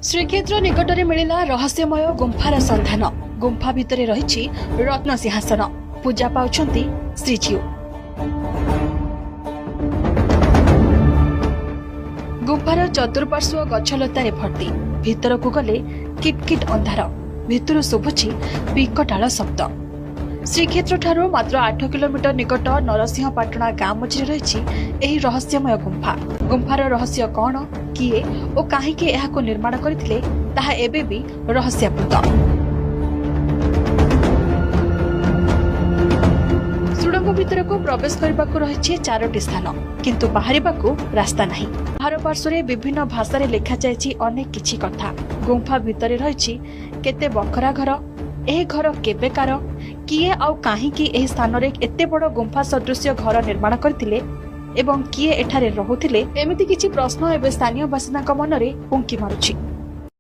श्रीक्षेत्र निकटरे मिलिला रहस्यमय गुंफार संधान। गुंफा भितरे रहिछि रत्न सिंहासन। पूजा पाउछन्ति श्रीजीव। गुंफार चतुर्पार्श्व गछलतारे भर्ती। भितरकु गले किटकिट अंधार। भितरु शुभुछि विकटाळ शब्द। श्रीक्षेत्र ठारू मात्र 8 किलोमीटर निकट नरसिंहपाटणा गाँ मझिरे रहिछि एही रहस्यमय गुंफा। गुंफार रहस्य कौन, किए और काहेकि एहाको निर्माण करथिले ताहा एबे भी रहस्यापूर्ण। सुड़ंग भितरको प्रवेश करबाको रहिछि 4टी स्थान, किंतु बाहरिबाको रास्ता नाही। बाहर पार्श्वरे विभिन्न भाषारे लेखा जायछि अनेक किछि कथा। गुंफा भितरे रहिछि केते बखरा घर, एही घर केबेकार, किए आउ काहेकि एही स्थान रे एते बड़ गुंफा सदृश्य घर निर्माण करथिले एवं किए एठारे रहुथिले, एमिति किछि प्रश्न एबे स्थानीय बासिन्दाक मनरे उंकी मारुछि।